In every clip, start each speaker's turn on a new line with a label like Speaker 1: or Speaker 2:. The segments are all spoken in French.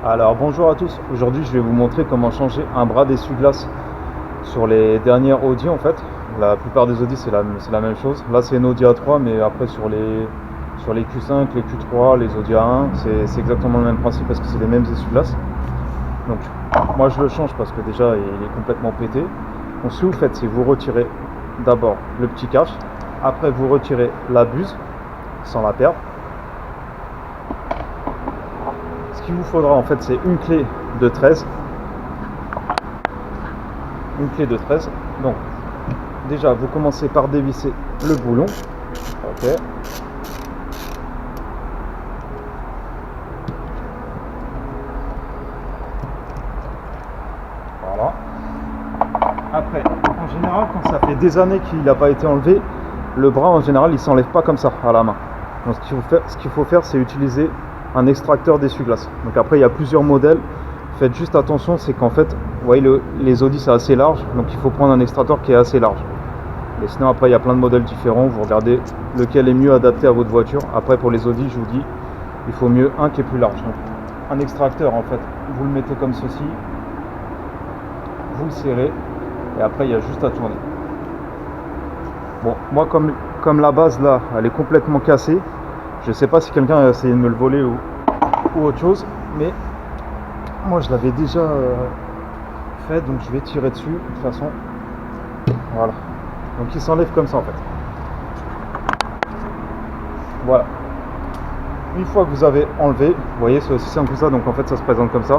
Speaker 1: Alors bonjour à tous, aujourd'hui je vais vous montrer comment changer un bras d'essuie-glace sur les dernières Audi en fait. La plupart des Audi c'est la même chose. Là c'est une Audi A3 mais après sur les Q5, les Q3, les Audi A1 c'est exactement le même principe parce que c'est les mêmes essuie-glaces. Donc moi je le change parce que déjà il est complètement pété. Donc ce que vous faites c'est vous retirez d'abord le petit cache, après vous retirez la buse sans la perdre. Ce qu'il vous faudra en fait c'est une clé de 13. Une clé de 13. Donc déjà vous commencez par dévisser le boulon. Ok. Voilà. Après, en général, quand ça fait des années qu'il n'a pas été enlevé, le bras en général il s'enlève pas comme ça à la main. Donc ce qu'il faut faire c'est utiliser un extracteur d'essuie-glace. Donc après il y a plusieurs modèles. Faites juste attention, c'est qu'en fait, vous voyez les Audi c'est assez large, donc il faut prendre un extracteur qui est assez large. Et sinon après il y a plein de modèles différents, vous regardez lequel est mieux adapté à votre voiture. Après pour les Audi je vous dis, il faut mieux un qui est plus large. Donc un extracteur en fait, vous le mettez comme ceci, vous le serrez et après il y a juste à tourner. Bon, moi comme la base là, elle est complètement cassée, je sais pas si quelqu'un a essayé de me le voler ou autre chose, mais moi je l'avais déjà fait, donc je vais tirer dessus de toute façon. Voilà. Donc il s'enlève comme ça en fait. Voilà. Une fois que vous avez enlevé, vous voyez c'est aussi simple que ça, donc en fait ça se présente comme ça.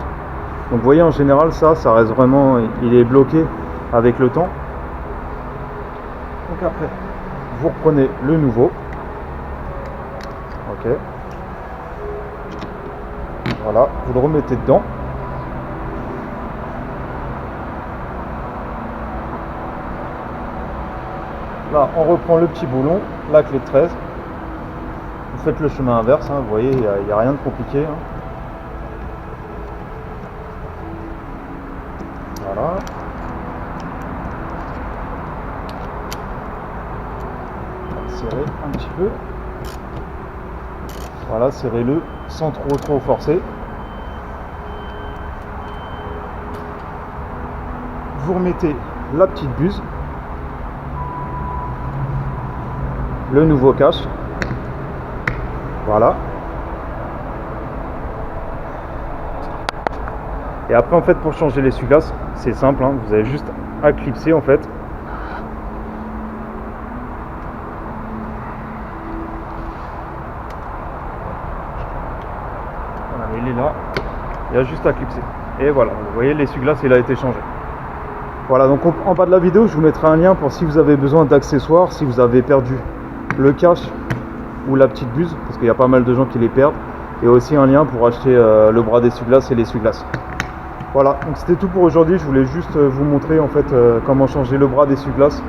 Speaker 1: Donc vous voyez en général ça reste vraiment, il est bloqué avec le temps. Donc après, vous reprenez le nouveau. Ok. Voilà, vous le remettez dedans. Là, on reprend le petit boulon, la clé de 13. Vous faites le chemin inverse, hein, vous voyez, il n'y a rien de compliqué. Hein. Voilà. On va serrer un petit peu. Voilà, serrez-le sans trop forcer. Vous remettez la petite buse. Le nouveau cache. Voilà. Et après en fait pour changer l'essuie-glace, c'est simple, hein, vous avez juste à clipser en fait. Voilà, il est là. Il y a juste à clipser. Et voilà, vous voyez l'essuie-glace il a été changé. Voilà, donc en bas de la vidéo je vous mettrai un lien pour si vous avez besoin d'accessoires, si vous avez perdu le cache ou la petite buse, parce qu'il y a pas mal de gens qui les perdent, et aussi un lien pour acheter le bras d'essuie-glace et l'essuie-glace. Voilà, donc c'était tout pour aujourd'hui. Je voulais juste vous montrer en fait comment changer le bras d'essuie-glace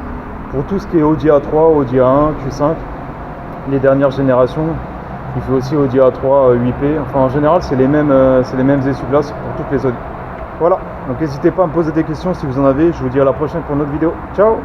Speaker 1: pour tout ce qui est Audi A3, Audi A1, Q5, les dernières générations. Il fait aussi Audi A3, 8P. Enfin en général c'est les mêmes essuie-glaces pour toutes les Audi. Voilà, donc n'hésitez pas à me poser des questions si vous en avez. Je vous dis à la prochaine pour une autre vidéo. Ciao.